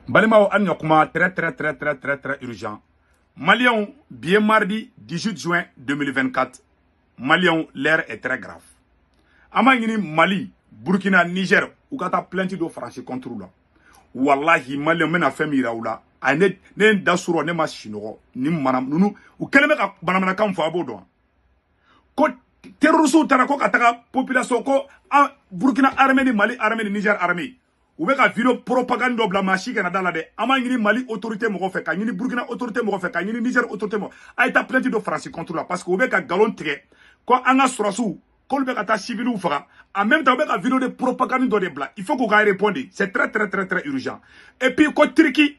Balimao Anyokuma, très urgent. Malion, bien mardi 18 juin 2024. Malion, l'air est très grave. Amangini Mali, Burkina, Niger, ou kata plainte de franchi contre là. Wallahi, Malion mena femi raoula. Anet, ne dasuro ne ma shinoro, ni manam nunu, ou keleme ka banamana kam fa bodo. Ko terrorisme tarako kataka population ko Burkina armée ni Mali armée ni Niger armée. Ou bien vidéo propagande bla machi kana dala de amangini Mali autorité mo fait ka ni Burkina autorité mo fait ka ni Niger autorité mo a été plainte de France contre là parce que ou bien galon tigé ko anga surasu ko le ka ta civil fera en même temps ou bien vidéo de propagande de bla il faut qu'on répondre c'est très urgent et puis ko Turquie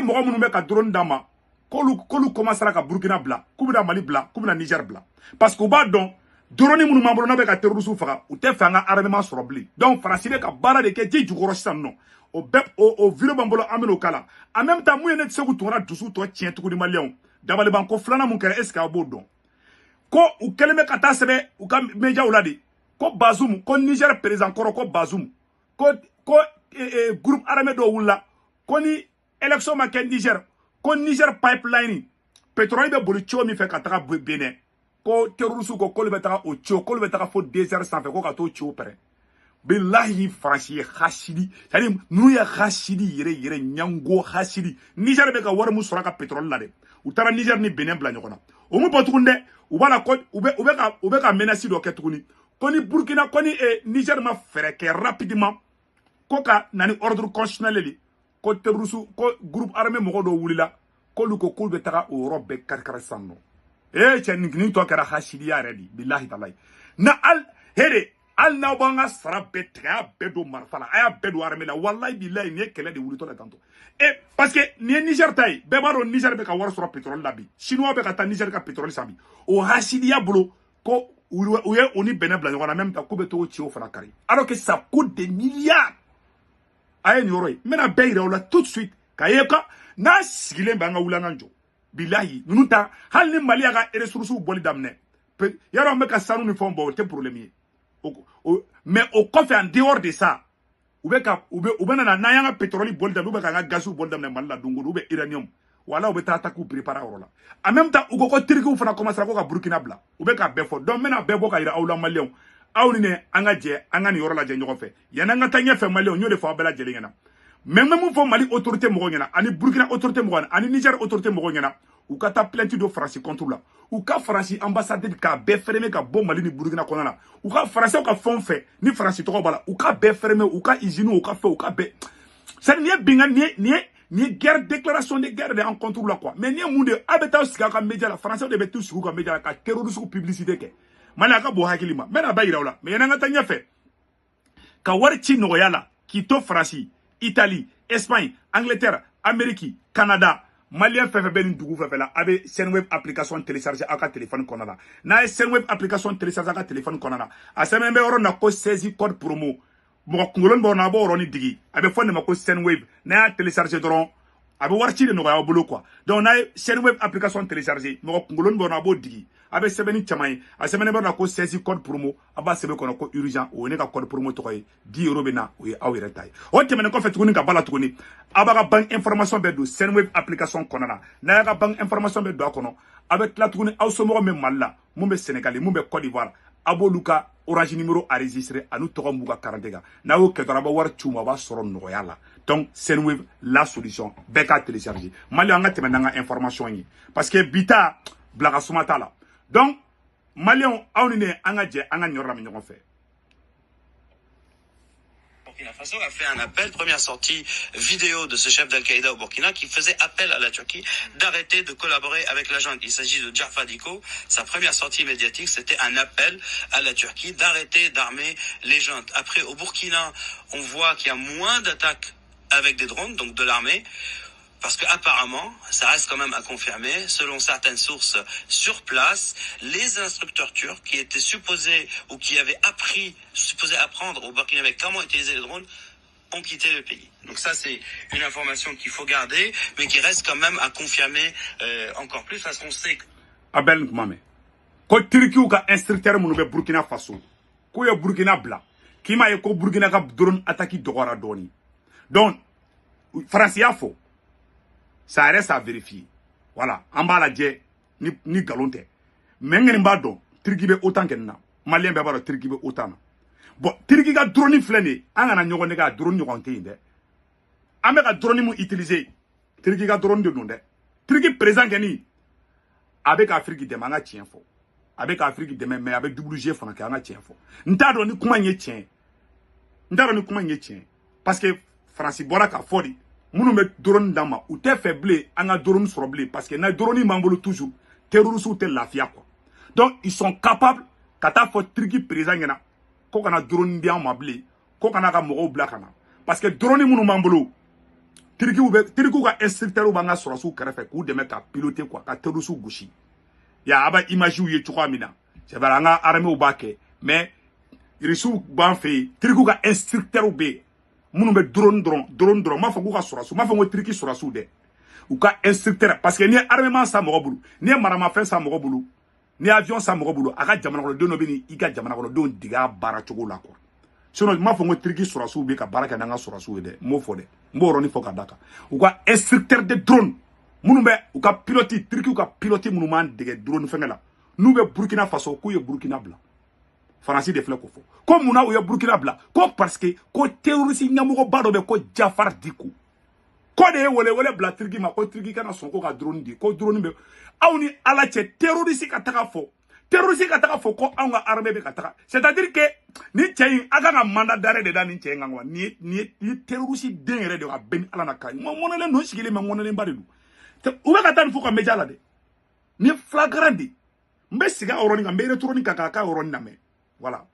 mo munu be ka drone dama ko lu commencera ka Burkina bla ku bi Mali bla ku bi Niger bla parce que ba don drone munu mambo na be ka terrorisme fera ou te fanga armement sur bli donc France be ka bara de ke ji jugoro sanno o vidéo bambolo ameno kala en même temps muyene tseku tora dusu to tien tukudi Malien dabale banko flana mun kere est-ce que abo don ko u keleme kata sebe u ka media uladi ko Bazoum ko Niger président ko Bazoum ko groupe armé do wulla ko ni élection ma ken Niger ko Niger pipeline pétrole be boli cho mi fe kata Bénin ko terrorisme ko le betara o cho ko le betara fo désert sans fait ko ka to cho pere billahi franchi khashidi yani nu ya khashidi yere nyango khashidi Niger be ka war mu suraka pétrole la de u tara Niger ni Bénin bla nyokona o mu potukunde u bana ko u be ka menace do ketukuni ko ni Burkina ko ni Niger ma fere ke rapidement ko ka nani ordre constitutionnel li ko terrorisme ko groupe armé mo do wulila ko lu ko kul be tara o robbe karkar sanno ni to kera khashidi ya redi billahi tallahi na al na banga sara betra bedo marfala aya bedo armé la wallahi billahi ni kele de wulito la tanto et parce que ni Niger tay be baro Niger be ka war sur pétrole labi chinois be ka ta Niger ka pétrole sabi o khashidi ya bolo ko ouye oni Bénin bla en même temps ko be to chio fana kari alors que ça coûte des milliards ay ni oroy mena beira la tout de suite kayeka na sigile banga wulanga njo billahi nunuta hal ni Mali aga ressources boli damne yaro me ka sanu ni fombo te problème mais au coffre en dehors de ça ou be na yanga pétrole boli damne ou be ka gaz boli damne Mali dungu ou be uranium wala ou be ta attaque ou préparer orola en même temps ou ko Turquie ou fana commencer ko ka Burkina bla ou be ka befo donc mena bebo ka ira awla Malien awni ne anga je anga ni orola je nyoko fe yana nga tanya fe Malien nyo de fo bela je lingena même fo Mali autorité mo ngena ani Burkina autorité mo ngena ani Niger autorité mo ngena ou ka ta plainte de France contre là ou ka France ambassade ka be fermé ka bon Mali ni Burkina konana ou ka France ka fond fait ni France to bala ou ka be fermé ou ka usine ou ka fait ou ka be ça ni binga ni guerre déclaration de guerre de en contre là quoi mais ni munde abeta sika ka média la France de betu sika ka média ka terrorisme publicité ke mala ka bo hakilima mena bayira wala mais yana ngata nyafe ka warchi no yala ki to France Italie Espagne Angleterre Amérique Canada Malien fait ben dugu fait là avec Senweb application télécharger à téléphone konana na Senweb application télécharger à téléphone konana a semembe oro na ko saisi code promo mo kungolon bo na bo oro ni digi avec fond ma ko Senweb na télécharger doron avec warchi de no ya bolo quoi donc na Senweb application télécharger mo kungolon bo na bo digi avec sebeni chamay a semene bo na ko saisi code promo aba sebe kono ko urgent o ne ka code promo to koy 10 € bena o awire tay o temene ko fet kuni ka bala tukuni abaga bank information be do Senweb application konana na ka bank information be do kono avec la tukuni aw somo me malla mumbe Sénégal mumbe Côte d'Ivoire aboluka orange numéro enregistré anu to mbuga 40 na o ke doraba war chuma ba soro no yala donc Senweb la solution beka télécharger mali anga temena nga information yi parce que bita blaga sumata la donc Maliens aunine anga je anga nyora mi ñoko fe Burkina Faso a fait un appel, première sortie vidéo de ce chef d'Al-Qaïda au Burkina qui faisait appel à la Turquie d'arrêter de collaborer avec la junte. Il s'agit de Jafar Diko. Sa première sortie médiatique, c'était un appel à la Turquie d'arrêter d'armer les juntes. Après, au Burkina, on voit qu'il y a moins d'attaques avec des drones, donc de l'armée. Parce qu'apparemment, ça reste quand même à confirmer, selon certaines sources sur place, les instructeurs turcs qui étaient supposés ou qui avaient supposés apprendre au Burkinabé comment utiliser les drones, ont quitté le pays. Donc ça, c'est une information qu'il faut garder, mais qui reste quand même à confirmer encore plus, parce qu'on sait que... Abel Mame, ko Turquie ka instructeur munu be Burkina Faso, ko ya Burkina bla, kima ye ko Burkina ka drone attaque dogora doni. Donc France y'a faux. Ça reste à vérifier. Voilà. En bas la djé, ni galonte. Mais ngeni mbado, Turki be autant que na. Malien be baro Turki be autant. Bon, Turki ga drone flene, anga na nyogone ga drone nyogante inde. Ame ga drone mu utiliser. Turki ga drone de nonde. Turki présent geni. Avec Afrique de manga tien fo. Avec Afrique de mais avec WG fana ka nga tien fo. Nta do ni kuma nye tien. Nta do ni kuma nye tien. Parce que France bora ka fodi. Munu me drone dama ou te faible anga drone sur blé parce que na drone mambolo toujours terroriste ou te lafia quoi. Donc ils sont capables kata fo Turki présent ngena ko kana drone dia mabli ko kana ka mo blakana parce que drone munu mambolo Turki ka instructeur ou banga sur sou karafe ku de ka piloter quoi ka terroriste gauchi. Ya aba image ou ye chukwa mina. C'est vrai nga armée ou baké mais risu ban fait Turki ka instructeur ou be munu be drone ma fa ka surasu ma fa ngo Turki surasu de ou ka instructeur parce que ni armement sa mo bulu ni marama fin sa mo bulu ni avion sa mo bulu aka jamana ko do no bini ika jamana ko do diga bara chogo la ko sinon ma fa ngo Turki surasu be ka baraka nanga surasu de mo fo de mo roni fo ka daka ou ka instructeur de drone munu be ou ka pilote Turki ou ka pilote munu man de drone fengela nou be Burkina Faso ko ye Burkina bla France de fleur ko fo ko muna ou ye Burkina bla ko parce que ko terroriste nyamugo bado be ko Jafar Diko ko de wole bla Turki ma ko Turki kana son ko ka drone di ko drone be awni ala che terroriste ka taka fo ko anga armée be ka taka c'est-à-dire que ni tien aga na mandat d'arrêt de dan ni tien ngwa ni terroriste den de ka ben ala na kan mo monele no sigile me monele mbadi du ou be ka tan fo ka meja la de ni flagrant di mbe siga oroni ka mbe retourni ka oroni na me. Voilà.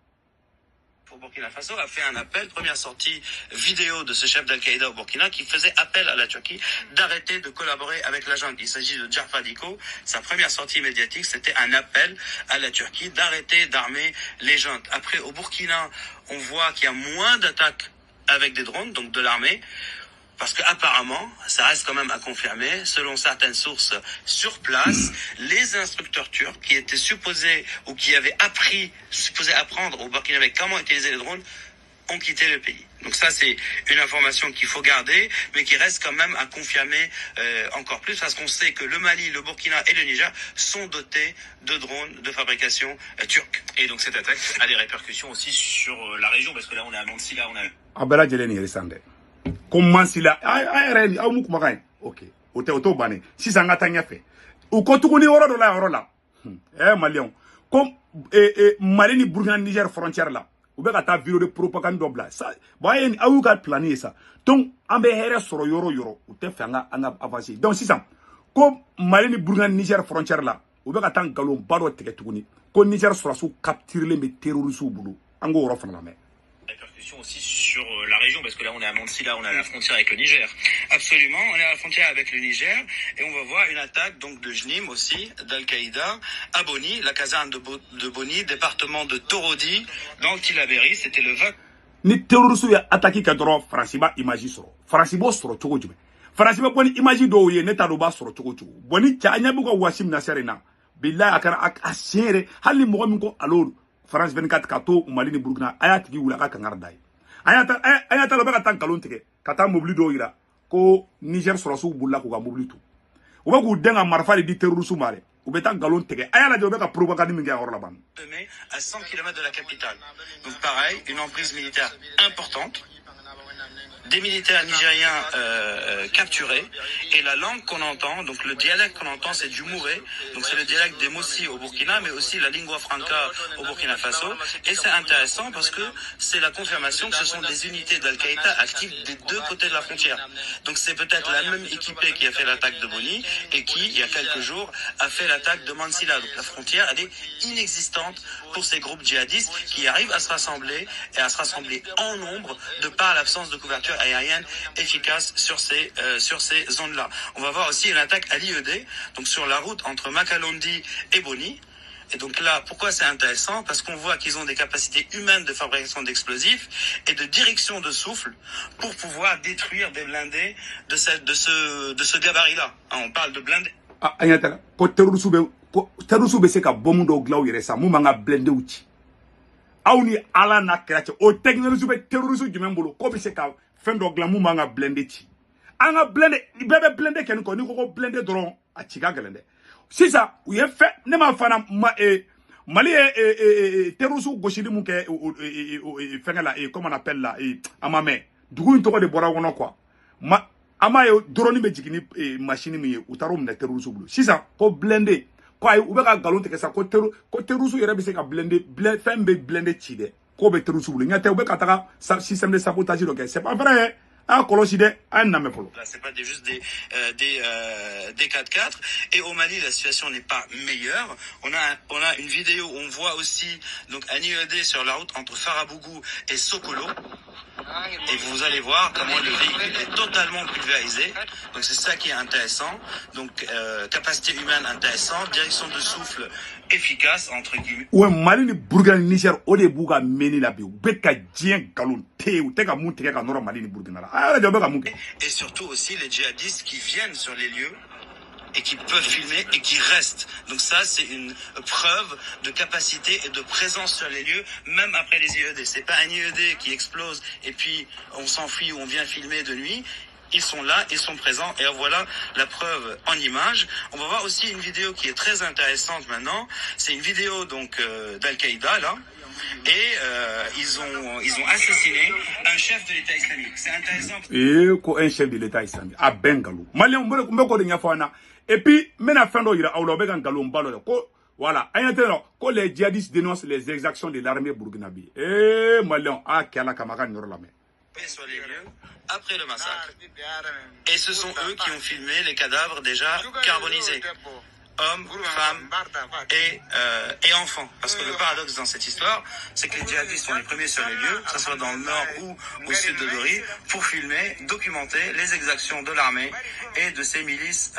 Au Burkina Faso a fait un appel, première sortie vidéo de ce chef d'Al-Qaïda au Burkina qui faisait appel à la Turquie d'arrêter de collaborer avec la junte. Il s'agit de Jafar Diko. Sa première sortie médiatique, c'était un appel à la Turquie d'arrêter d'armer les juntes. Après, au Burkina, on voit qu'il y a moins d'attaques avec des drones, donc de l'armée. Parce que apparemment, ça reste quand même à confirmer, selon certaines sources sur place, les instructeurs turcs qui étaient supposés ou qui avaient supposés apprendre au Burkinabé comment utiliser les drones, ont quitté le pays. Donc ça, c'est une information qu'il faut garder, mais qui reste quand même à confirmer encore plus, parce qu'on sait que le Mali, le Burkina et le Niger sont dotés de drones de fabrication turque. Et donc cette attaque a des répercussions aussi sur la région, parce que là, on est à Mansilla, on a... Abela Jeleni Risande. Comment Mansilla, ok. Oto bane. Si ça ngata fait. Ou quand tu connais oro la. Malion. Comme Mali ni Burkina Niger frontière là. Ou bien ta vidéo de propagande dobla. Ça, voyez, aou ka planier ça. Donc, ambe here soro yoro. Ou te fait anga avancer. Donc, si ça. Comme Mali ni Burkina Niger frontière là. Ou bien ta galon baro teke tukuni. Ko Niger sera sous capturer les terroristes au boulot. Ango oro fana la mer. Aussi sur la région, parce que là on est à Mansilla, on est à la frontière avec le Niger. Absolument, on est à la frontière avec le Niger et on va voir une attaque donc de Jnim aussi, d'Al-Qaïda, à Boni, la caserne de Boni, département de Torodi, dans le Tillabéri, c'était le 20. Ni terroriste ya attaqué kadro Franciba imagi soro. Francibo soro chogo jume. Franciba boni imagi do ye neta do ba soro chogo chogo. Boni chanya bugo Wasim Nasserena. Billahi akara asere hali mo min ko alor. France 24 kato Mali ni Burkina ayatigi wula ka kangardai ayata lo beka tan kalon tege kata mobili do ira ko Niger surasu bulla ko ga mobili tu o ba ku denga marfa di terrorisme mare o beta galon tege ayala jo beka propagande mi ga hor la ban à 100 km de la capitale. Donc pareil, une emprise militaire importante. Des militaires nigériens capturés, et la langue qu'on entend, donc le dialecte qu'on entend, c'est du Mouré, donc c'est le dialecte des Mossi au Burkina, mais aussi la lingua franca au Burkina Faso, et c'est intéressant parce que c'est la confirmation que ce sont des unités d'Al-Qaïda actives des deux côtés de la frontière. Donc c'est peut-être la même équipée qui a fait l'attaque de Boni, et qui, il y a quelques jours, a fait l'attaque de Mansilla. Donc la frontière, elle est inexistante pour ces groupes djihadistes qui arrivent à se rassembler, et à se rassembler en nombre, de par l'absence de couverture aérienne efficace sur ces zones-là. On va voir aussi une attaque à l'IED, donc sur la route entre Makalondi et Boni. Et donc là, pourquoi c'est intéressant? Parce qu'on voit qu'ils ont des capacités humaines de fabrication d'explosifs et de direction de souffle pour pouvoir détruire des blindés de ce gabarit-là. On parle de blindés. Terrorisme c'est ka bombe do glaw yere sa mu manga blindé outi. Awni ala na krache o technologie be terrorisme du membolo ko be se ka fen do glamu manga blindé ti. anga blende bébé blende ken ko ni ko blende dron a chiga gelende c'est ça ou ye fait ne ma fana Mali terusu goshidi mu ke fengala comment on appelle là amame dugu to ko de bora wono quoi ama yo drone be jigini machine mi u taro mna terusu bulu c'est ça ko blende ko ay u be ka galon te sa ko terusu yere be se ka blende fembe blende chide ko be terusu bulu nyate u be ka taka système de sabotage donc c'est pas vrai. C'est pas juste des 4x4. Et au Mali, la situation n'est pas meilleure. On a une vidéo où on voit aussi donc un IED sur la route entre Farabougou et Sokolo. Et vous allez voir comment le véhicule est totalement pulvérisé. Donc c'est ça qui est intéressant. Donc capacité humaine intéressante, direction de souffle efficace entre guillemets. Ouais, Mali ni Burkina Niger au début ka meni la bi beka dien galon te ou te ka monte ka nord Mali ni Burkina la. Et surtout aussi les djihadistes qui viennent sur les lieux et qui peuvent filmer et qui restent. Donc ça, c'est une preuve de capacité et de présence sur les lieux, même après les IED. C'est pas un IED qui explose et puis on s'enfuit ou on vient filmer de nuit. Ils sont là, ils sont présents et voilà la preuve en image. On va voir aussi une vidéo qui est très intéressante maintenant. C'est une vidéo donc d'Al-Qaïda là. Et ils ont assassiné un chef de l'État islamique. C'est intéressant. Et un chef de l'État islamique à Bengalou. Malien mboko de nyafana. Et puis mena fendo ira awlo be kan galon balo ko voilà. Ayatelo ko les djihadistes dénoncent les exactions de l'armée burkinabé. Malien a kala kamaka nyor la mais. Sur les lieux après le massacre. Et ce sont eux qui ont filmé les cadavres déjà carbonisés. Hommes, femmes et enfants. Parce que le paradoxe dans cette histoire, c'est que les djihadistes sont les premiers sur les lieux, que ce soit dans le nord ou au sud de Dori, pour filmer, documenter les exactions de l'armée et de ses milices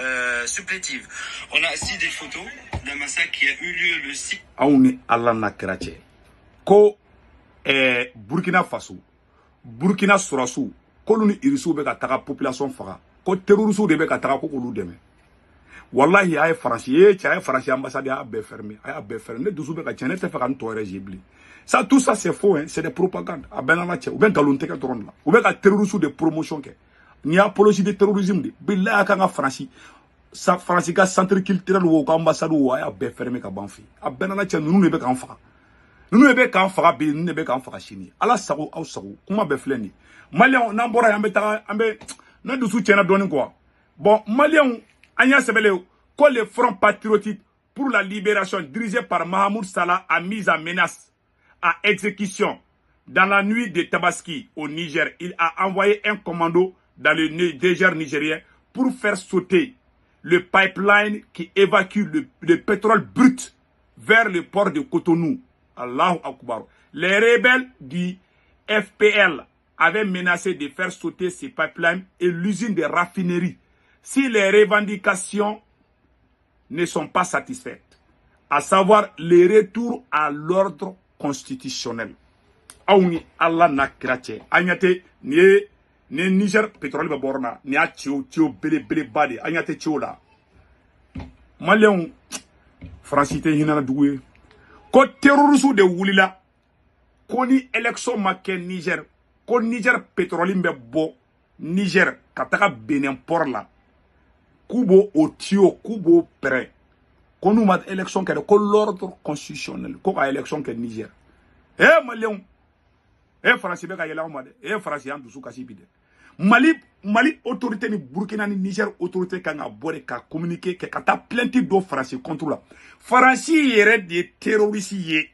supplétives. On a aussi des photos d'un massacre qui a eu lieu le 6. Aouni Allah na kerache. Ko Burkina Faso, Burkina Sorasu, ko luni irisu be ka taga population faga. Ko terrorisu de be ka taga ko kulu deme. Wallahi ay français ambassade a be fermé ne douzu be ka tiene te faire to régibli ça tout ça c'est faux hein, c'est des propagandes a benana che ou ben galonte ka drone la ou ben ka terrorisme de promotion ke ni apologie de terrorisme de billahi ka nga français sa français ka centre culturel wo ka ambassade wo a be fermé ka banfi a benana che nunu ne be ka enfa nunu ne be ka enfa be nunu ne be ka enfa chini ala sago au sago kuma be fleni malien na mbora yambe ta ambe na douzu tiena doni quoi bon malien Anya Sebele, que le Front patriotique pour la libération dirigé par Mahamoud Salah a mis en menace à exécution dans la nuit de Tabaski au Niger. Il a envoyé un commando dans le désert nigérien pour faire sauter le pipeline qui évacue le pétrole brut vers le port de Cotonou. Allahu Akbar. Les rebelles du FPL avaient menacé de faire sauter ces pipelines et l'usine de raffinerie si les revendications ne sont pas satisfaites, à savoir le retour à l'ordre constitutionnel. Aouni Allah na krache. Agnate ni Niger pétrole borna ni a tio bele bade agnate tio la. Malien francité hinana doué. Ko terrorisme de wulila. Ko ni élection maken Niger. Ko Niger pétrole mbe bo Niger kataka Benin port la. Kubo au tio, Kubo prêt. Qu'on nous mette élection que l'ordre constitutionnel, qu'on a élection que Niger. Malien, français beka yela omade, français en dessous kasibide. Mali autorité ni Burkina ni Niger autorité kanga bore ka communiquer que kata plainte do français contre la. Français yere des terroristes yé.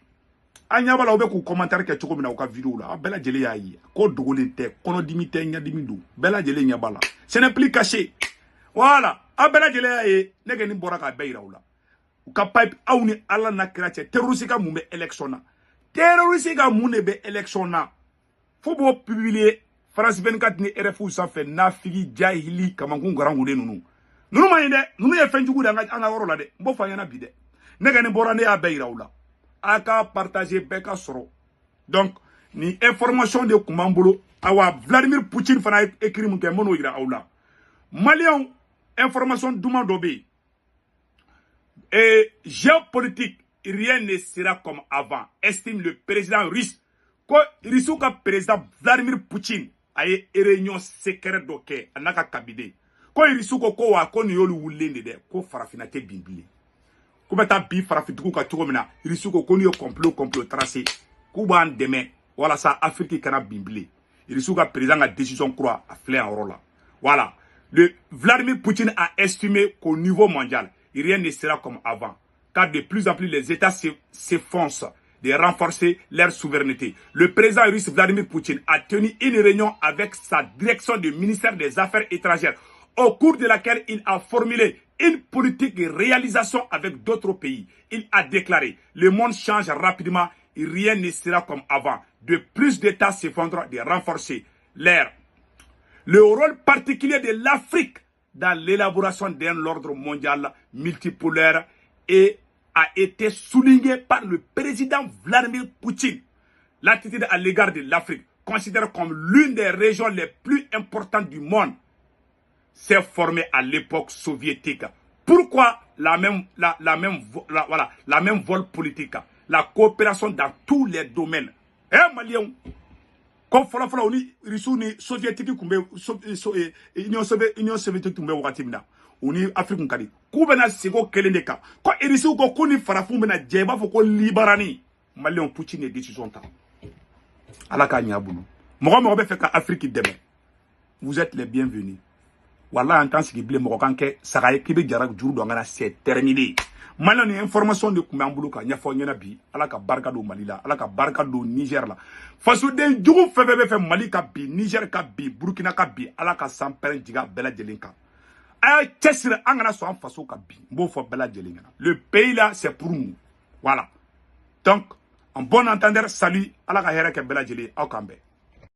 Anya bala obe ku commentaire ke choko mina ka vidéo la. Bela jele ya yi. Ko dogolente, kono dimite nya dimidu. Bela jele nya bala. Ce n'est plus caché. Voilà. Abela jele ye nege ni bora ka beira ula u ka pipe awni ala na krache terroriste ka mumbe élection na terroriste ka mune be élection na fo bo publier France 24 ni RFU sa fait na figi jahili kama ngungarangu de nunu ma yinde nunu ye fenjugu da nga woro la de mbo fa yana bi de nege ni bora ne ya beira ula aka partager beka soro donc ni information de kumambolo awa Vladimir Poutine fana écrit mun ke mono ira aula Malien information d'Oumandobé. Et géopolitique, rien ne sera comme avant, estime le président russe. Quand le président Vladimir Poutine, aye réunion secrète do ke anaka kabide ko irisu ko wa ko ni yolu wulende de ko farafina te bimbili ko beta bi farafituku ka cogo mina irisu ko ni yo complot tracé ku ban deme wala sa Afrique kana bimbili irisu ka président a décision croix a flé en rôle. Voilà, le Vladimir Poutine a estimé qu'au niveau mondial rien ne sera comme avant car de plus en plus les États s'efforcent de renforcer leur souveraineté. Le président russe Vladimir Poutine a tenu une réunion avec sa direction du ministère des Affaires étrangères, au cours de laquelle il a formulé une politique de réalisation avec d'autres pays. Il a déclaré « Le monde change rapidement et rien ne sera comme avant. De plus d'États s'effondrent de renforcer le rôle particulier de l'Afrique dans l'élaboration d'un ordre mondial multipolaire et a été souligné par le président Vladimir Poutine. L'attitude à l'égard de l'Afrique, considérée comme l'une des régions les plus importantes du monde, s'est formée à l'époque soviétique. Pourquoi la même vol politique, la coopération dans tous les domaines? Maliens, comme fala oni risuni soviétique kumbe Union soviétique kumbe wakati mina. Uni Afrique kadi kubena sego kelendeka ko irisu ko kuni farafu bena jeba fo ko liberani Malion Poutine décision ta alaka nyabunu mo be fe ka Afrique demain. Vous êtes les bienvenus. Wallah en tant que blé mo kanke sagaye kibe jarak juru do ngana c'est terminé. Malion ni information de kumbe ambuluka nyafo nyana bi alaka barka do Malila alaka barka do Niger la fasu den jugu febebe fe Mali ka bi Niger ka bi Burkina ka bi alaka samper diga bela jelinka. Le pays là, c'est pour nous. Voilà. Donc, en bon entendeur, salut. À la